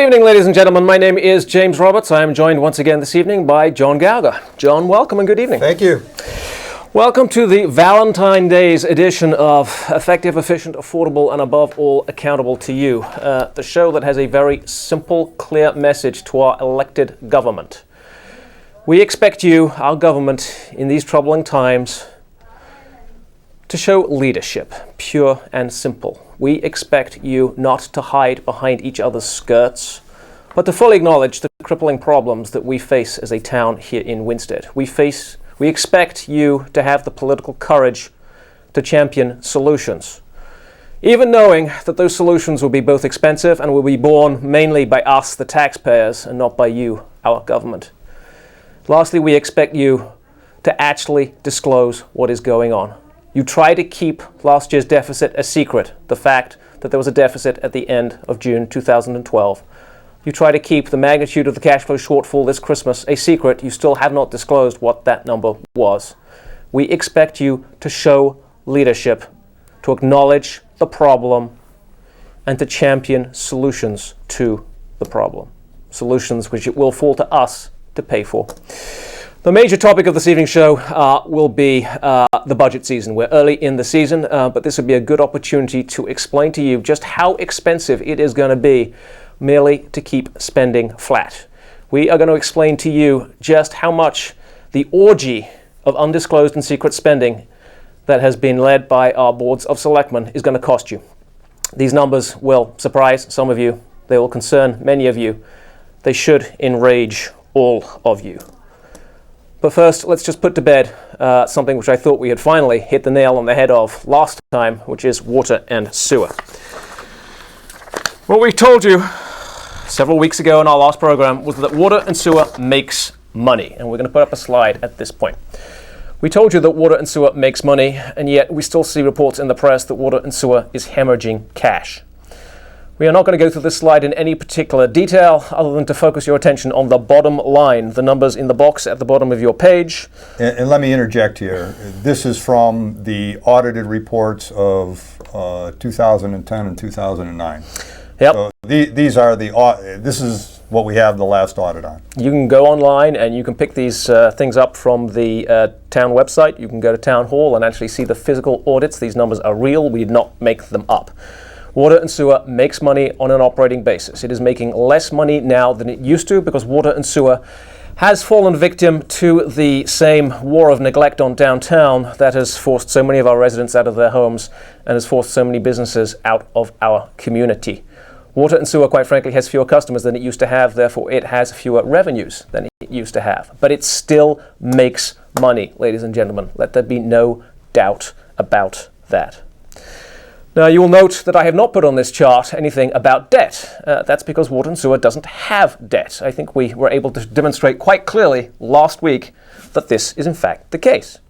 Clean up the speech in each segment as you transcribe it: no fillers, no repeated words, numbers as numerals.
evening, ladies and gentlemen. My name is James Roberts. I am joined once again this evening by John Gauger. John, welcome and good evening. Thank you. Welcome to the Valentine's Day's edition of Effective, Efficient, Affordable, and above all, accountable to you. The show that has a very simple, clear message to our elected government. We expect you, our government, in these troubling times, to show leadership, pure and simple. We expect you not to hide behind each other's skirts, but to fully acknowledge the crippling problems that we face as a town here in Winsted. We expect you to have the political courage to champion solutions, even knowing that those solutions will be both expensive and will be borne mainly by us, the taxpayers, and not by you, our government. Lastly, we expect you to actually disclose what is going on. You try to keep last year's deficit a secret, the fact that there was a deficit at the end of June 2012. You try to keep the magnitude of the cash flow shortfall this Christmas a secret. You still have not disclosed what that number was. We expect you to show leadership, to acknowledge the problem, and to champion solutions to the problem. Solutions which it will fall to us to pay for. The major topic of this evening's show will be the budget season. We're early in the season, but this would be a good opportunity to explain to you just how expensive it is going to be merely to keep spending flat. We are going to explain to you just how much the orgy of undisclosed and secret spending that has been led by our boards of selectmen is going to cost you. These numbers will surprise some of you. They will concern many of you. They should enrage all of you. But first, let's just put to bed something which I thought we had finally hit the nail on the head of last time, which is water and sewer. What we told you several weeks ago in our last program was that water and sewer makes money, and we're going to put up a slide at this point. We told you that water and sewer makes money, and yet we still see reports in the press that water and sewer is hemorrhaging cash. We are not going to go through this slide in any particular detail other than to focus your attention on the bottom line, the numbers in the box at the bottom of your page. And let me interject here. This is from the audited reports of 2010 and 2009. Yep. So these are this is what we have the last audit on. You can go online and you can pick these things up from the town website. You can go to Town Hall and actually see the physical audits. These numbers are real. We did not make them up. Water and sewer makes money on an operating basis. It is making less money now than it used to because water and sewer has fallen victim to the same war of neglect on downtown that has forced so many of our residents out of their homes and has forced so many businesses out of our community. Water and sewer, quite frankly, has fewer customers than it used to have, therefore it has fewer revenues than it used to have. But it still makes money, ladies and gentlemen. Let there be no doubt about that. Now, you will note that I have not put on this chart anything about debt. That's because water and sewer doesn't have debt. I think we were able to demonstrate quite clearly last week that this is in fact the case.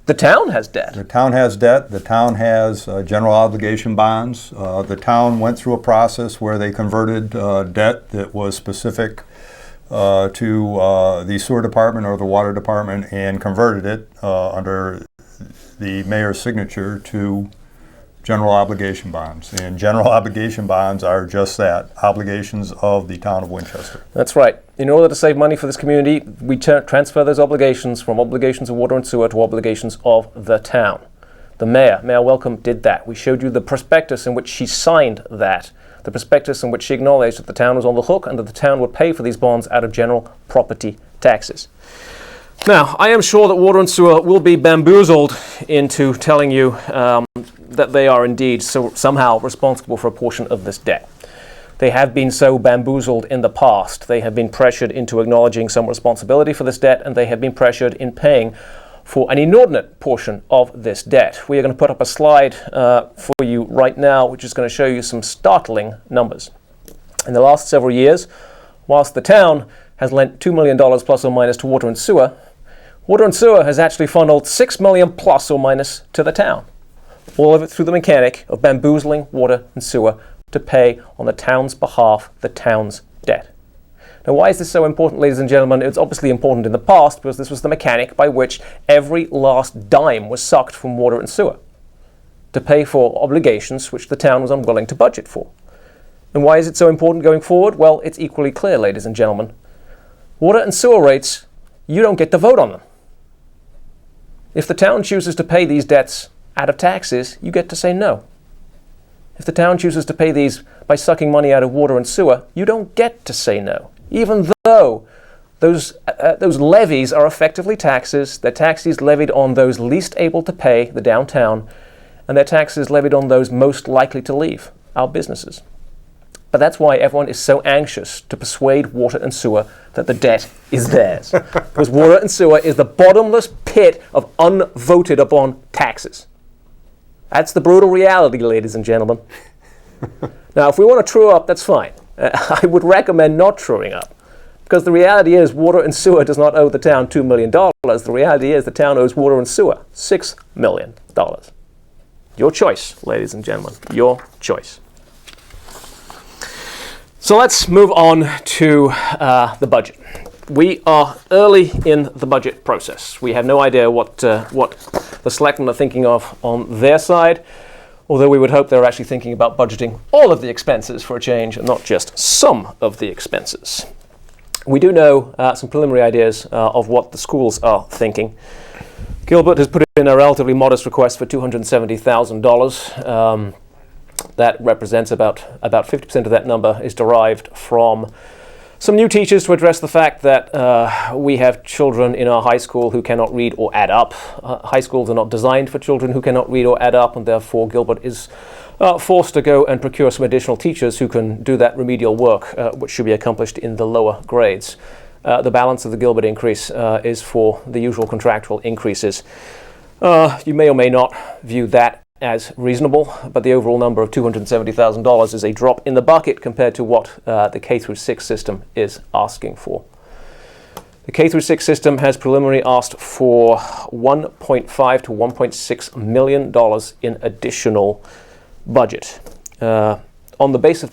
The town has debt. The town has debt. The town has general obligation bonds. The town went through a process where they converted debt that was specific to the sewer department or the water department and converted it under the mayor's signature to general obligation bonds. And general obligation bonds are just that, obligations of the town of Winchester. That's right. In order to save money for this community, we transfer those obligations from obligations of water and sewer to obligations of the town. The Mayor Welcome, did that. We showed you the prospectus in which she signed that, the prospectus in which she acknowledged that the town was on the hook and that the town would pay for these bonds out of general property taxes. Now, I am sure that water and sewer will be bamboozled into telling you that they are indeed somehow responsible for a portion of this debt. They have been so bamboozled in the past. They have been pressured into acknowledging some responsibility for this debt, and they have been pressured in paying for an inordinate portion of this debt. We are going to put up a slide for you right now, which is going to show you some startling numbers. In the last several years, whilst the town has lent $2 million plus or minus to water and sewer has actually funneled $6 million plus or minus to the town. All of it through the mechanic of bamboozling water and sewer to pay on the town's behalf the town's debt. Now, why is this so important, ladies and gentlemen? It's obviously important in the past because this was the mechanic by which every last dime was sucked from water and sewer to pay for obligations which the town was unwilling to budget for. And why is it so important going forward? Well, it's equally clear, ladies and gentlemen. Water and sewer rates, you don't get to vote on them. If the town chooses to pay these debts out of taxes, you get to say no. If the town chooses to pay these by sucking money out of water and sewer, you don't get to say no. Even though those levies are effectively taxes, they're taxes levied on those least able to pay, the downtown, and they're taxes levied on those most likely to leave, our businesses. But that's why everyone is so anxious to persuade water and sewer that the debt is theirs. Because water and sewer is the bottomless pit of unvoted upon taxes. That's the brutal reality, ladies and gentlemen. Now, if we want to true up, that's fine. I would recommend not truing up. Because the reality is water and sewer does not owe the town $2 million. The reality is the town owes water and sewer $6 million. Your choice, ladies and gentlemen. Your choice. So let's move on to the budget. We are early in the budget process. We have no idea what the selectmen are thinking of on their side, although we would hope they're actually thinking about budgeting all of the expenses for a change and not just some of the expenses. We do know some preliminary ideas of what the schools are thinking. Gilbert has put in a relatively modest request for $270,000. That represents about 50% of that number is derived from some new teachers to address the fact that we have children in our high school who cannot read or add up. High schools are not designed for children who cannot read or add up, and therefore Gilbert is forced to go and procure some additional teachers who can do that remedial work, which should be accomplished in the lower grades. The balance of the Gilbert increase is for the usual contractual increases. You may or may not view that as reasonable, but the overall number of $270,000 is a drop in the bucket compared to what the K-6 system is asking for. The K-6 system has preliminarily asked for $1.5 to $1.6 million in additional budget. On the basis of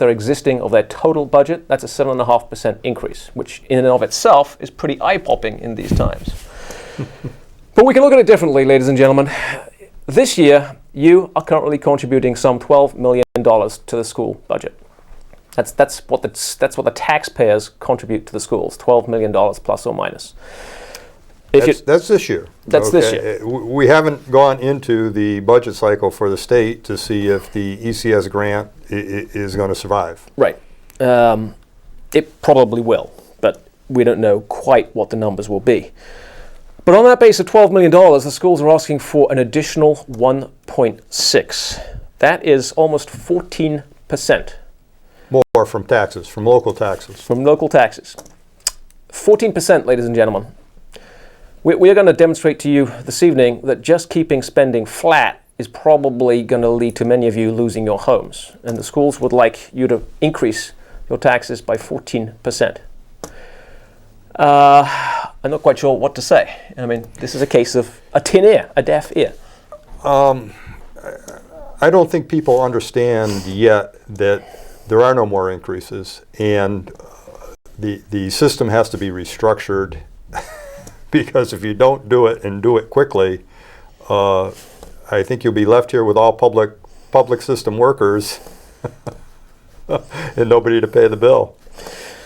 their total budget, that's a 7.5% increase, which in and of itself is pretty eye-popping in these times. But we can look at it differently, ladies and gentlemen. This year, you are currently contributing some $12 million to the school budget. That's what the taxpayers contribute to the schools, $12 million plus or minus. That's this year. That's this year. We haven't gone into the budget cycle for the state to see if the ECS grant is going to survive. Right. It probably will, but we don't know quite what the numbers will be. But on that base of $12 million, the schools are asking for an additional 1.6. That is almost 14%. More from taxes, from local taxes. From local taxes. 14%, ladies and gentlemen. We are going to demonstrate to you this evening that just keeping spending flat is probably going to lead to many of you losing your homes. And the schools would like you to increase your taxes by 14%. I'm not quite sure what to say. I mean, this is a case of a tin ear, a deaf ear. I don't think people understand yet that there are no more increases, and the system has to be restructured because if you don't do it and do it quickly, I think you'll be left here with all public system workers and nobody to pay the bill.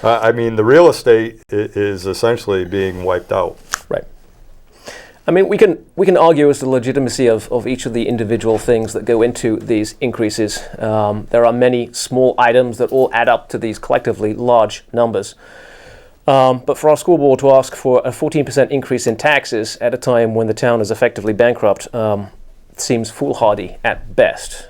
I mean, the real estate is essentially being wiped out. Right. I mean, we can argue as to the legitimacy of each of the individual things that go into these increases. There are many small items that all add up to these collectively large numbers. But for our school board to ask for a 14% increase in taxes at a time when the town is effectively bankrupt seems foolhardy at best.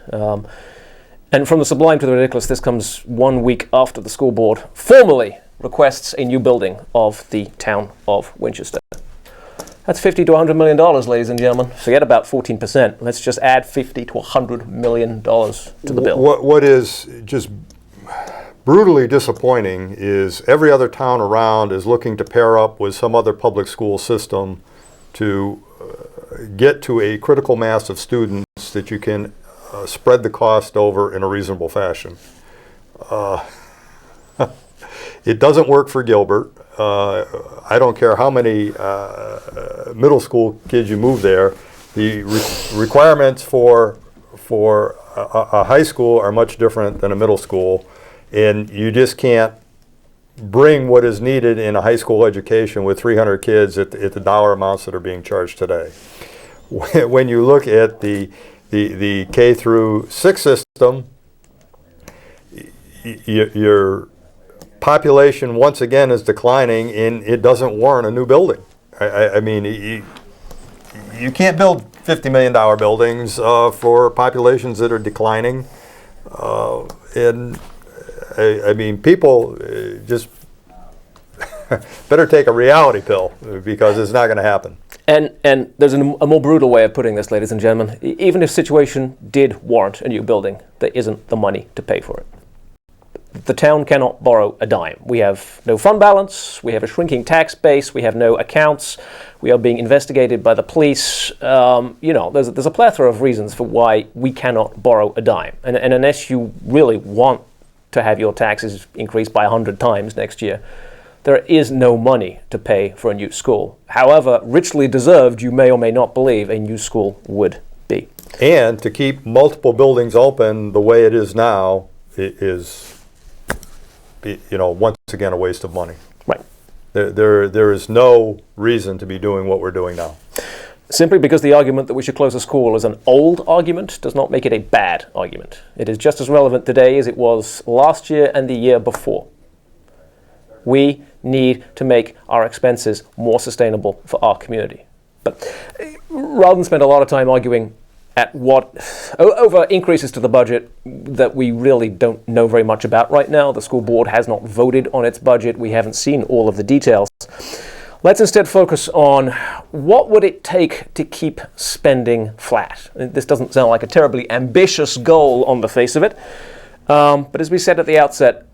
And from the sublime to the ridiculous, this comes 1 week after the school board formally requests a new building of the town of Winchester. That's $50 to $100 million, ladies and gentlemen. Forget about 14%. Let's just add $50 to $100 million to the bill. What is just brutally disappointing is every other town around is looking to pair up with some other public school system to get to a critical mass of students that you can spread the cost over in a reasonable fashion. It doesn't work for Gilbert. I don't care how many middle school kids you move there. The requirements for a high school are much different than a middle school, And you just can't bring what is needed in a high school education with 300 kids at the dollar amounts that are being charged today. When you look at the K through 6 system, your population once again is declining, and it doesn't warrant a new building. I mean, you can't build $50 million buildings for populations that are declining. And I mean, people just better take a reality pill, because it's not going to happen. And there's a more brutal way of putting this, ladies and gentlemen. Even if situation did warrant a new building, there isn't the money to pay for it. The town cannot borrow a dime. We have no fund balance, we have a shrinking tax base, we have no accounts, we are being investigated by the police. There's a plethora of reasons for why we cannot borrow a dime. And unless you really want to have your taxes increased by 100 times next year, there is no money to pay for a new school. However richly deserved you may or may not believe a new school would be. And to keep multiple buildings open the way it is now, it is, once again, a waste of money. Right. There is no reason to be doing what we're doing now. Simply because the argument that we should close a school is an old argument does not make it a bad argument. It is just as relevant today as it was last year and the year before. We need to make our expenses more sustainable for our community. But rather than spend a lot of time arguing over increases to the budget that we really don't know very much about right now, the school board has not voted on its budget, we haven't seen all of the details. Let's instead focus on what would it take to keep spending flat. This doesn't sound like a terribly ambitious goal on the face of it, but as we said at the outset,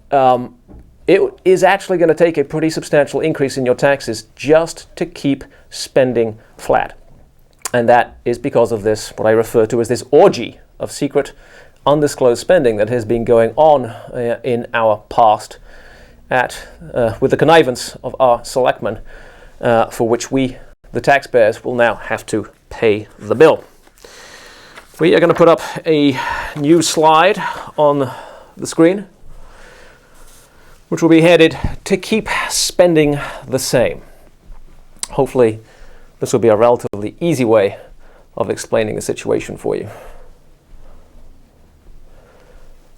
it is actually going to take a pretty substantial increase in your taxes just to keep spending flat. And that is because of this, what I refer to as this orgy of secret, undisclosed spending that has been going on in our past with the connivance of our selectmen, for which we, the taxpayers, will now have to pay the bill. We are going to put up a new slide on the screen, which will be headed "To Keep Spending the Same." Hopefully, this will be a relatively easy way of explaining the situation for you.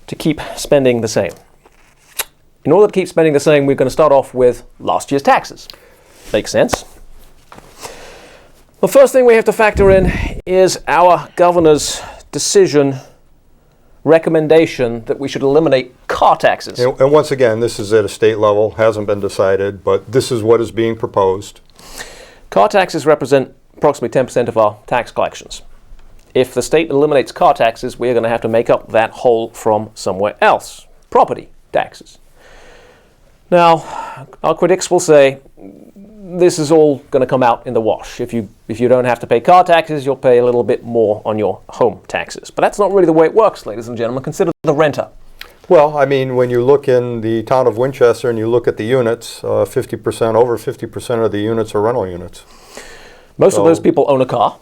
To keep spending the same. In order to keep spending the same, we're going to start off with last year's taxes. Makes sense? The first thing we have to factor in is our governor's recommendation that we should eliminate car taxes. And once again, this is at a state level, hasn't been decided, but this is what is being proposed. Car taxes represent approximately 10% of our tax collections. If the state eliminates car taxes, we're going to have to make up that hole from somewhere else. Property taxes. Now, our critics will say this is all going to come out in the wash. If you don't have to pay car taxes, you'll pay a little bit more on your home taxes. But that's not really the way it works, ladies and gentlemen. Consider the renter. Well, I mean, when you look in the town of Winchester and you look at the units, over 50% of the units are rental units. Most of those people own a car.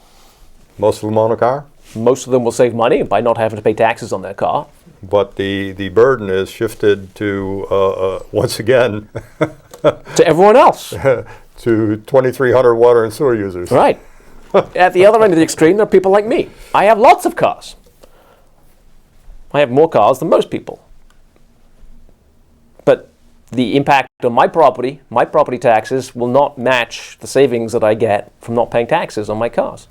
Most of them own a car. Most of them will save money by not having to pay taxes on their car. But the burden is shifted to, once again, to everyone else. to 2,300 water and sewer users. Right. At the other end of the extreme, there are people like me. I have lots of cars. I have more cars than most people. But the impact on my property taxes, will not match the savings that I get from not paying taxes on my cars.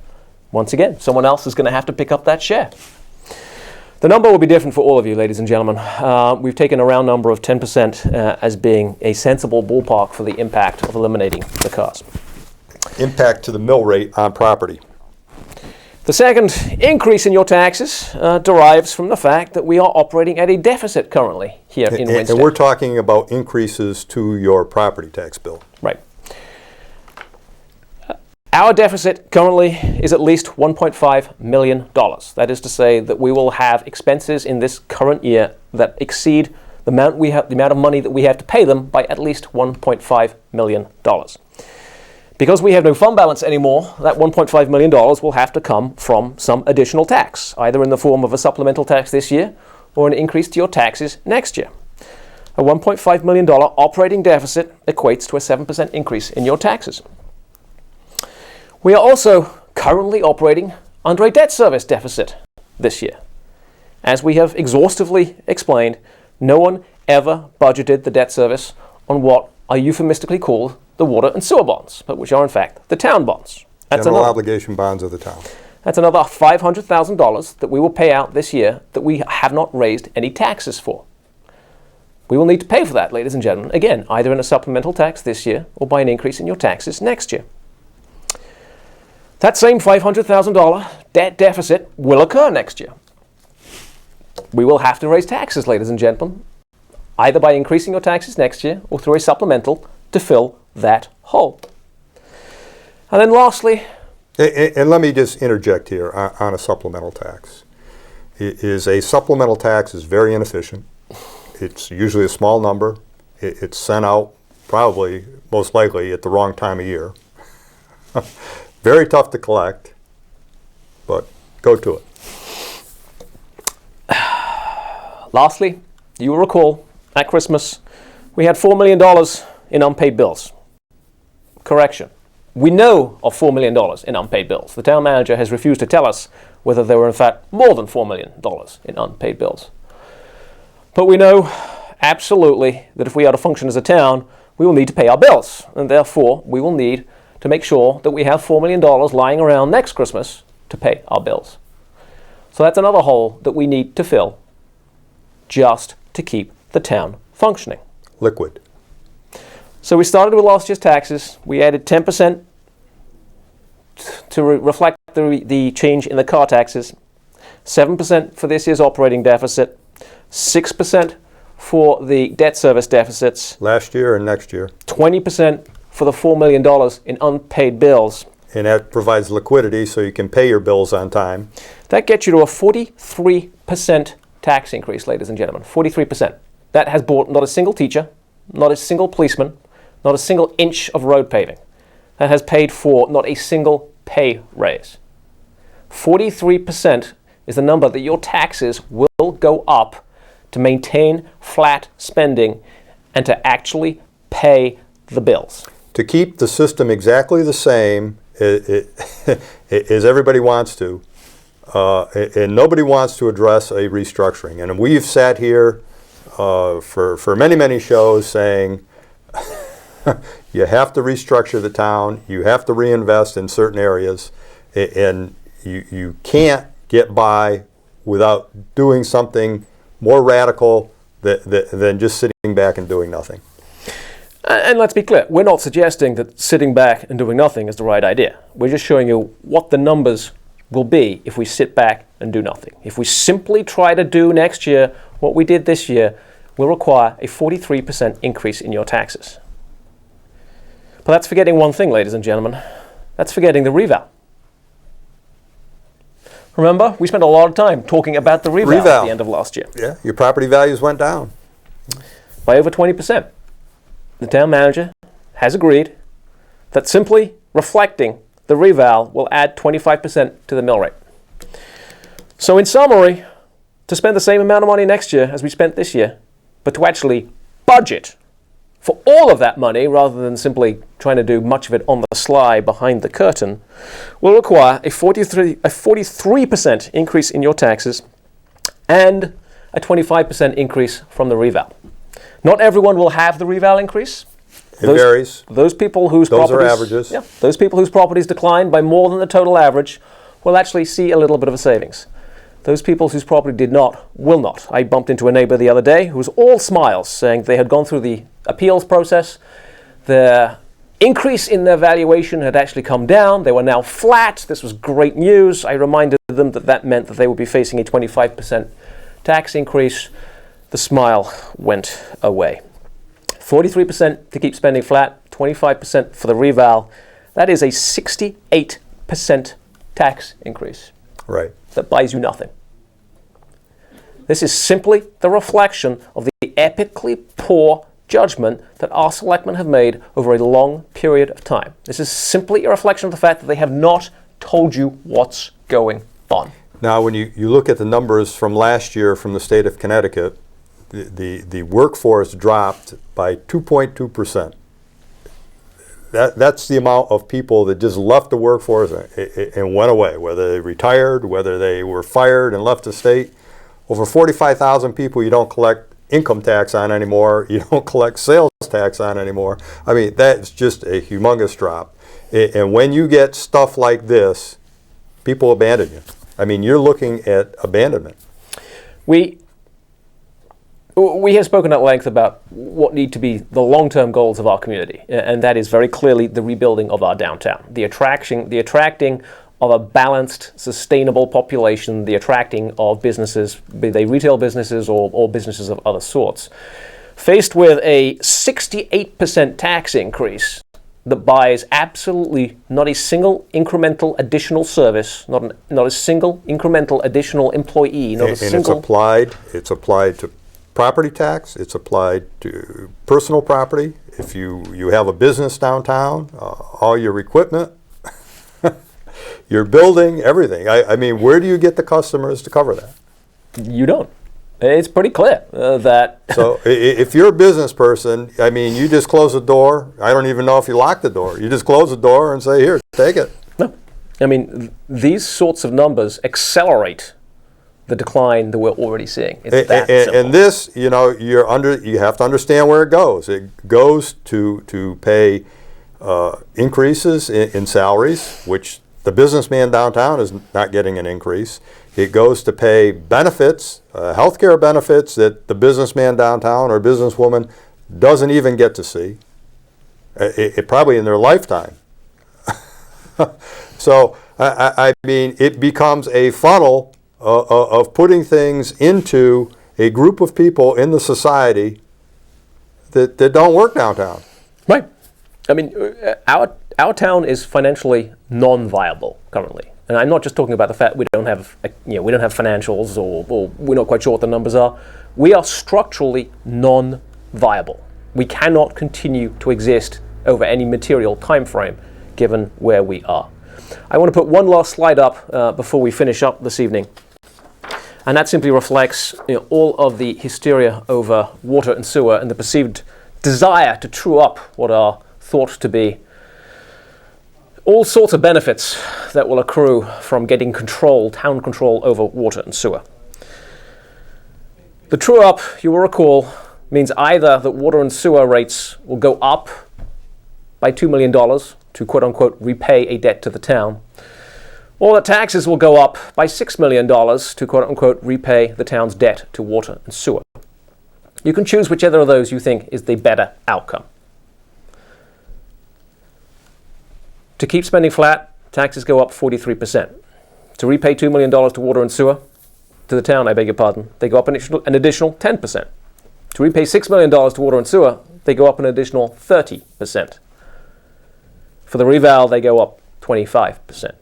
Once again, someone else is going to have to pick up that share. The number will be different for all of you, ladies and gentlemen. We've taken a round number of 10% as being a sensible ballpark for the impact of eliminating the cars. Impact to the mill rate on property. The second increase in your taxes derives from the fact that we are operating at a deficit currently here in Winston. And we're talking about increases to your property tax bill. Right. Our deficit currently is at least $1.5 million. That is to say that we will have expenses in this current year that exceed the amount of money that we have to pay them by at least $1.5 million. Because we have no fund balance anymore, that $1.5 million will have to come from some additional tax, either in the form of a supplemental tax this year or an increase to your taxes next year. A $1.5 million operating deficit equates to a 7% increase in your taxes. We are also currently operating under a debt service deficit this year. As we have exhaustively explained, no one ever budgeted the debt service on what are euphemistically called the water and sewer bonds, but which are in fact the town bonds. General obligation bonds of the town. That's another $500,000 that we will pay out this year that we have not raised any taxes for. We will need to pay for that, ladies and gentlemen, again, either in a supplemental tax this year or by an increase in your taxes next year. That same $500,000 debt deficit will occur next year. We will have to raise taxes, ladies and gentlemen, either by increasing your taxes next year or through a supplemental to fill that hole. And then lastly... And let me just interject here on a supplemental tax. A supplemental tax is very inefficient. It's usually a small number. It's sent out probably, most likely, at the wrong time of year. Very tough to collect, but go to it. Lastly, you will recall at Christmas we had $4 million in unpaid bills. Correction. We know of $4 million in unpaid bills. The town manager has refused to tell us whether there were in fact more than $4 million in unpaid bills. But we know absolutely that if we are to function as a town, we will need to pay our bills, and therefore we will need to make sure that we have $4 million lying around next Christmas to pay our bills. So that's another hole that we need to fill just to keep the town functioning. Liquid. So we started with last year's taxes. We added 10% to reflect the change in the car taxes, 7% for this year's operating deficit, 6% for the debt service deficits. Last year and next year. 20% for the $4 million in unpaid bills. And that provides liquidity so you can pay your bills on time. That gets you to a 43% tax increase, ladies and gentlemen. 43%. That has bought not a single teacher, not a single policeman, not a single inch of road paving. That has paid for not a single pay raise. 43% is the number that your taxes will go up to maintain flat spending and to actually pay the bills. To keep the system exactly the same as everybody wants to, and nobody wants to address a restructuring. And we've sat here for many, many shows saying you have to restructure the town, you have to reinvest in certain areas, and you can't get by without doing something more radical than just sitting back and doing nothing. And let's be clear, we're not suggesting that sitting back and doing nothing is the right idea. We're just showing you what the numbers will be if we sit back and do nothing. If we simply try to do next year what we did this year, we'll require a 43% increase in your taxes. But that's forgetting one thing, ladies and gentlemen. That's forgetting the reval. Remember, we spent a lot of time talking about the reval at the end of last year. Yeah, your property values went down. By over 20%. The town manager has agreed that simply reflecting the reval will add 25% to the mill rate. So in summary, to spend the same amount of money next year as we spent this year, but to actually budget for all of that money rather than simply trying to do much of it on the sly behind the curtain, will require a 43% increase in your taxes and a 25% increase from the reval. Not everyone will have the reval increase. It varies. Those people whose Those properties, are averages. Yeah, those people whose properties decline by more than the total average will actually see a little bit of a savings. Those people whose property did not will not. I bumped into a neighbor the other day who was all smiles, saying they had gone through the appeals process. The increase in their valuation had actually come down. They were now flat. This was great news. I reminded them that that meant that they would be facing a 25% tax increase. The smile went away. 43% to keep spending flat, 25% for the reval. That is a 68% tax increase. Right. That buys you nothing. This is simply the reflection of the epically poor judgment that our selectmen have made over a long period of time. This is simply a reflection of the fact that they have not told you what's going on. Now, when you look at the numbers from last year from the state of Connecticut, the workforce dropped by 2.2%. That's the amount of people that just left the workforce and went away, whether they retired, whether they were fired and left the state. Over 45,000 people you don't collect income tax on anymore, you don't collect sales tax on anymore. I mean, that's just a humongous drop. And when you get stuff like this, people abandon you. I mean, you're looking at abandonment. We have spoken at length about what need to be the long-term goals of our community, and that is very clearly the rebuilding of our downtown, the attracting of a balanced, sustainable population, the attracting of businesses, be they retail businesses or businesses of other sorts. Faced with a 68% tax increase that buys absolutely not a single incremental additional service, not a single incremental additional employee, not a single... And it's applied to property tax, it's applied to personal property. If you have a business downtown, all your equipment, your building, everything. I mean, where do you get the customers to cover that? You don't. It's pretty clear that... So if you're a business person, I mean, you just close the door. I don't even know if you lock the door. You just close the door and say, here, take it. No. I mean, these sorts of numbers accelerate the decline that we're already seeing. It's that simple. And this, you know, you have to understand where it goes. It goes to pay increases in salaries, which the businessman downtown is not getting an increase. It goes to pay benefits, healthcare benefits that the businessman downtown or businesswoman doesn't even get to see, it probably in their lifetime. So, I mean, it becomes a funnel of putting things into a group of people in the society that don't work downtown. Right. I mean, our town is financially non-viable currently, and I'm not just talking about the fact we don't have financials or we're not quite sure what the numbers are. We are structurally non-viable. We cannot continue to exist over any material time frame, given where we are. I want to put one last slide up before we finish up this evening. And that simply reflects all of the hysteria over water and sewer and the perceived desire to true up what are thought to be all sorts of benefits that will accrue from getting town control over water and sewer. The true up, you will recall, means either that water and sewer rates will go up by $2 million to quote-unquote repay a debt to the town, or that taxes will go up by $6 million to quote-unquote repay the town's debt to water and sewer. You can choose whichever of those you think is the better outcome. To keep spending flat, taxes go up 43%. To repay $2 million to water and sewer, to the town, I beg your pardon, they go up an additional 10%. To repay $6 million to water and sewer, they go up an additional 30%. For the reval, they go up 25%.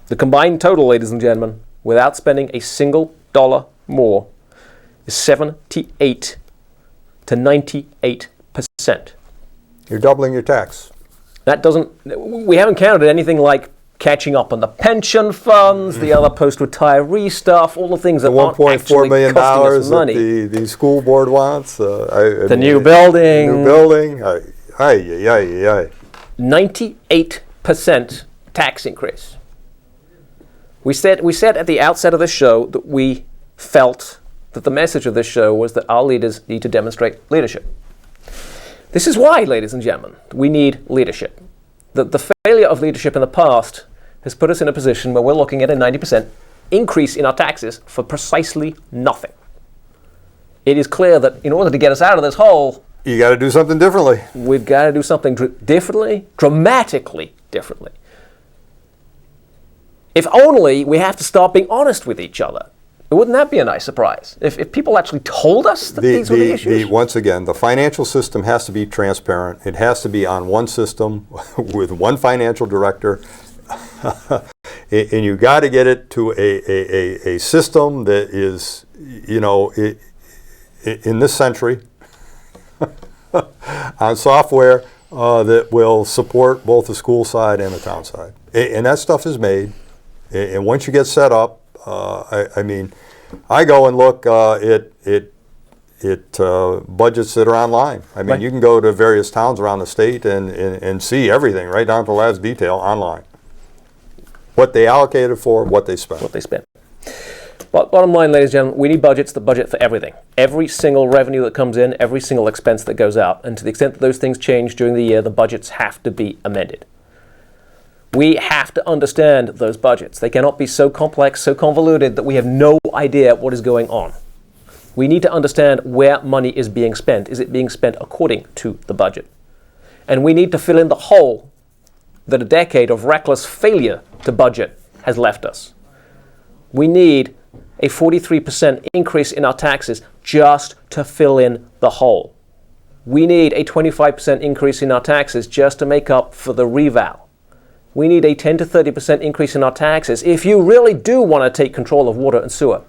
The combined total, ladies and gentlemen, without spending a single dollar more, is 78 to 98%. You're doubling your tax. We haven't counted anything like catching up on the pension funds, the other post-retiree stuff, all the things that aren't actually $1.4 million costing us money. that the school board wants. New building. New building. 98% tax increase. We said at the outset of this show that we felt that the message of this show was that our leaders need to demonstrate leadership. This is why, ladies and gentlemen, we need leadership. The failure of leadership in the past has put us in a position where we're looking at a 90% increase in our taxes for precisely nothing. It is clear that in order to get us out of this hole, you got to do something differently. We've got to do something differently, dramatically differently. If only we have to start being honest with each other. Wouldn't that be a nice surprise? If people actually told us that these were the issues? Once again, the financial system has to be transparent. It has to be on one system with one financial director. And you got to get it to a system that is, in this century, on software that will support both the school side and the town side. And that stuff is made. And once you get set up, I go and look at budgets that are online. I mean, Right. you can go to various towns around the state and see everything right down to the last detail online. What they allocated for, what they spent. What they spent. But bottom line, ladies and gentlemen, we need budgets that budget for everything. Every single revenue that comes in, every single expense that goes out. And to the extent that those things change during the year, the budgets have to be amended. We have to understand those budgets. They cannot be so complex, so convoluted that we have no idea what is going on. We need to understand where money is being spent. Is it being spent according to the budget? And we need to fill in the hole that a decade of reckless failure to budget has left us. We need a 43% increase in our taxes just to fill in the hole. We need a 25% increase in our taxes just to make up for the reval. We need a 10 to 30% increase in our taxes if you really do want to take control of water and sewer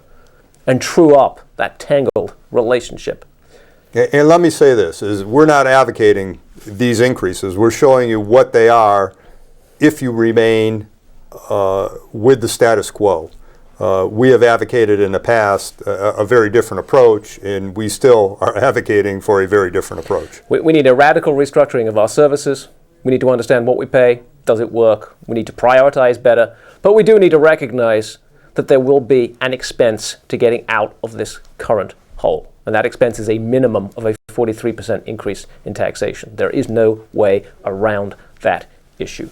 and true up that tangled relationship. And let me say this, is we're not advocating these increases. We're showing you what they are if you remain with the status quo. We have advocated in the past a very different approach, and we still are advocating for a very different approach. We need a radical restructuring of our services. We need to understand what we pay. Does it work? We need to prioritize better. But we do need to recognize that there will be an expense to getting out of this current hole. And that expense is a minimum of a 43% increase in taxation. There is no way around that issue.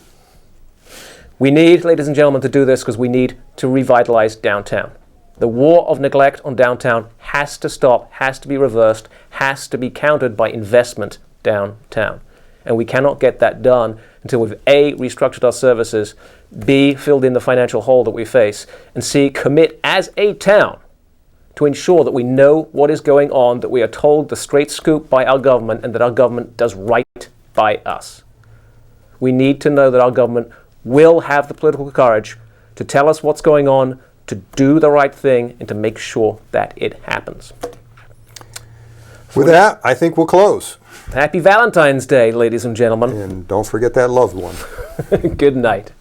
We need, ladies and gentlemen, to do this because we need to revitalize downtown. The war of neglect on downtown has to stop, has to be reversed, has to be countered by investment downtown. And we cannot get that done until we've A, restructured our services, B, filled in the financial hole that we face, and C, commit as a town to ensure that we know what is going on, that we are told the straight scoop by our government, and that our government does right by us. We need to know that our government will have the political courage to tell us what's going on, to do the right thing, and to make sure that it happens. With that, I think we'll close. Happy Valentine's Day, ladies and gentlemen. And don't forget that loved one. Good night.